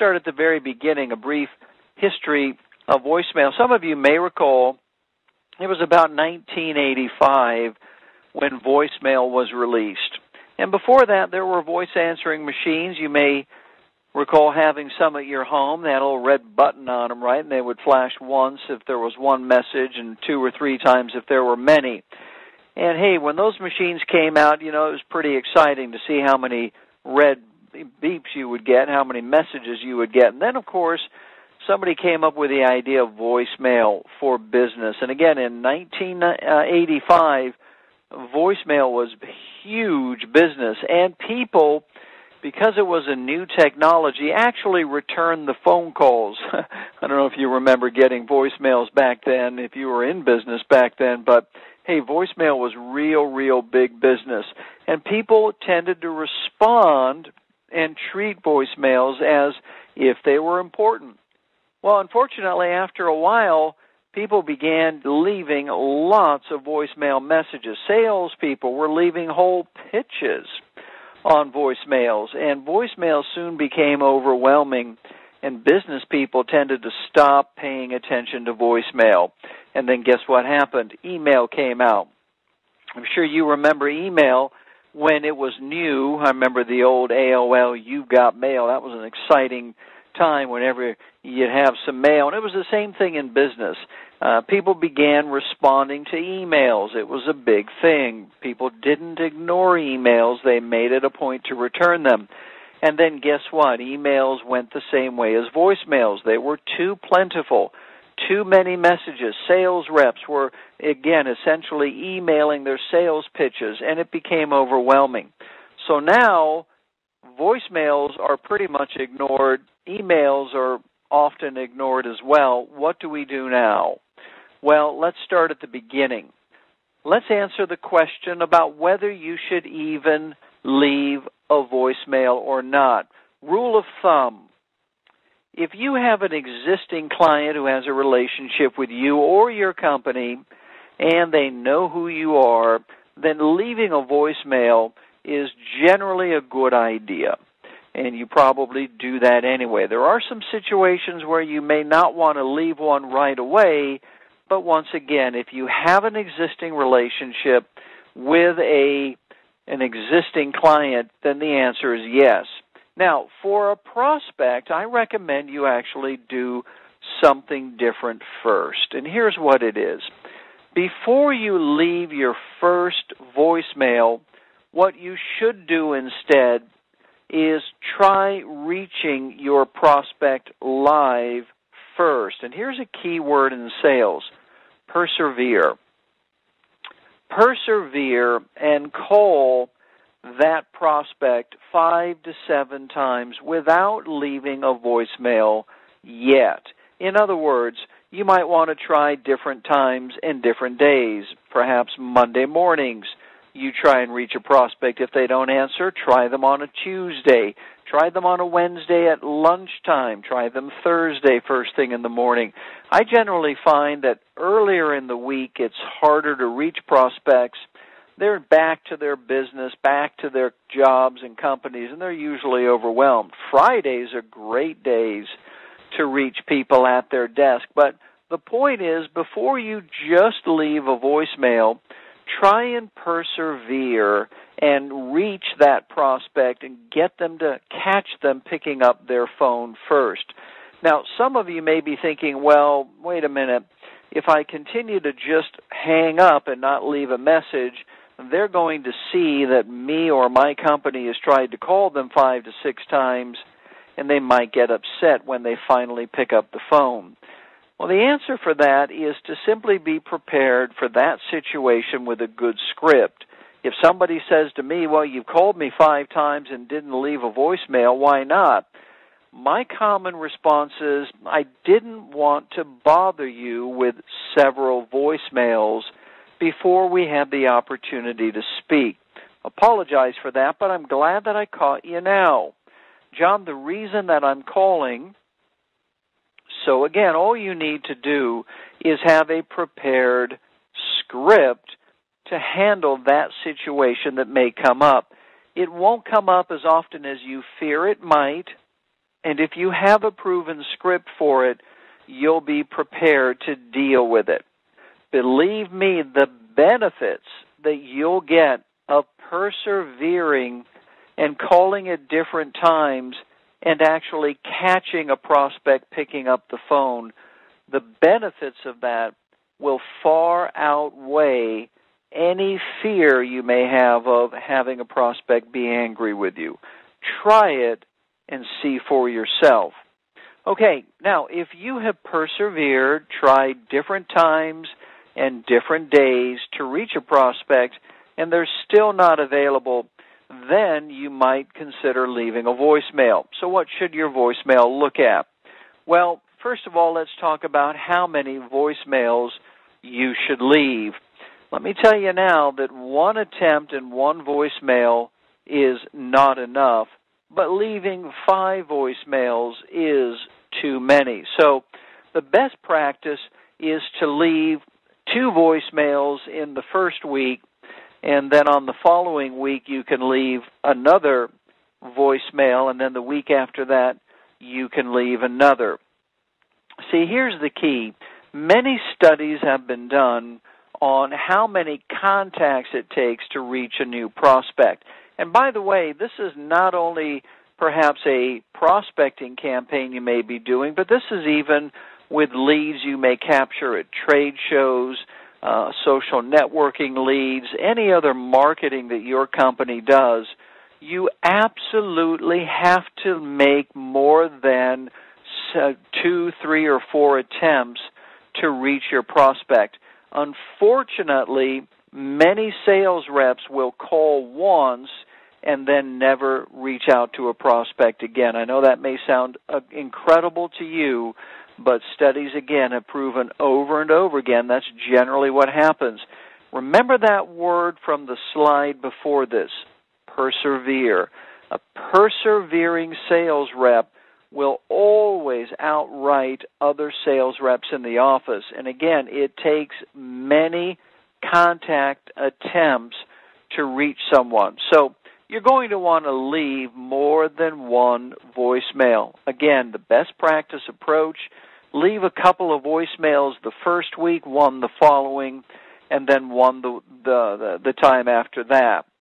start at the very beginning, a brief history of voicemail. Some of you may recall it was about 1985 when voicemail was released. And before that, there were voice answering machines. You may recall having some at your home. They had a little red button on them, right? And they would flash once if there was one message and 2 or 3 times if there were many. And hey, when those machines came out, it was pretty exciting to see how many red beeps you would get, how many messages you would get. And then, of course, somebody came up with the idea of voicemail for business. And again, in 1985, voicemail was huge business. And people, because it was a new technology, actually returned the phone calls. I don't know if you remember getting voicemails back then, if you were in business back then, but hey, voicemail was real big business. And people tended to respond and treat voicemails as if they were important. Well, unfortunately, after a while, people began leaving lots of voicemail messages. Salespeople were leaving whole pitches on voicemails, and voicemails soon became overwhelming, and business people tended to stop paying attention to voicemail. And then guess what happened? Email came out. I'm sure you remember email when it was new. I remember the old AOL, You Got Mail. That was an exciting time whenever you'd have some mail. And it was the same thing in business. People began responding to emails. It was a big thing. People didn't ignore emails. They made it a point to return them. And then guess what? Emails went the same way as voicemails. They were too plentiful, too many messages. Sales reps were, again, essentially emailing their sales pitches, and it became overwhelming. So now, voicemails are pretty much ignored. Emails are often ignored as well. What do we do now? Well, let's start at the beginning. Let's answer the question about whether you should even leave a voicemail or not. Rule of thumb: if you have an existing client who has a relationship with you or your company and they know who you are, then leaving a voicemail is generally a good idea. And you probably do that anyway. There are some situations where you may not want to leave one right away, but once again, if you have an existing relationship with an existing client, then the answer is yes. Now, for a prospect, I recommend you actually do something different first. And here's what it is. Before you leave your first voicemail, what you should do instead is try reaching your prospect live first. And here's a key word in sales: persevere. Persevere and call that prospect 5 to 7 times without leaving a voicemail yet. In other words, you might want to try different times and different days. Perhaps Monday mornings, you try and reach a prospect. If they don't answer, try them on a Tuesday. Try them on a Wednesday at lunchtime. Try them Thursday first thing in the morning. I generally find that earlier in the week it's harder to reach prospects. They're back to their business, back to their jobs and companies, and they're usually overwhelmed. Fridays are great days to reach people at their desk. But the point is, before you just leave a voicemail, try and persevere and reach that prospect and get them to catch them picking up their phone first. Now, some of you may be thinking, well, wait a minute. If I continue to just hang up and not leave a message, they're going to see that me or my company has tried to call them 5 to 6 times, and they might get upset when they finally pick up the phone. Well, the answer for that is to simply be prepared for that situation with a good script. If somebody says to me, well, you called me 5 times and didn't leave a voicemail, why not? My common response is, I didn't want to bother you with several voicemails before we had the opportunity to speak. Apologize for that, but I'm glad that I caught you now. John, the reason that I'm calling... So again, all you need to do is have a prepared script to handle that situation that may come up. It won't come up as often as you fear it might, And if you have a proven script for it, you'll be prepared to deal with it. Believe me, the benefits that you'll get of persevering and calling at different times and actually catching a prospect picking up the phone, the benefits of that will far outweigh any fear you may have of having a prospect be angry with you. Try it and see for yourself. Okay, now if you have persevered, tried different times and different days to reach a prospect, and they're still not available, then you might consider leaving a voicemail. So what should your voicemail look at? Well, first of all, let's talk about how many voicemails you should leave. Let me tell you now that one attempt and one voicemail is not enough, but leaving 5 voicemails is too many. So the best practice is to leave 2 voicemails in the first week, and then on the following week you can leave another voicemail, and then the week after that you can leave another. See, here's the key. Many studies have been done on how many contacts it takes to reach a new prospect. And by the way, this is not only perhaps a prospecting campaign you may be doing, but this is even with leads you may capture at trade shows, social networking leads, any other marketing that your company does. You absolutely have to make more than 2, 3, or 4 attempts to reach your prospect. Unfortunately, many sales reps will call once and then never reach out to a prospect again. I know that may sound incredible to you, but studies, again, have proven over and over again that's generally what happens. Remember that word from the slide before this, persevere. A persevering sales rep will always outright other sales reps in the office. And again, it takes many contact attempts to reach someone. So you're going to want to leave more than one voicemail. Again, the best practice approach, leave a couple of voicemails the first week, one the following, and then one the time after that.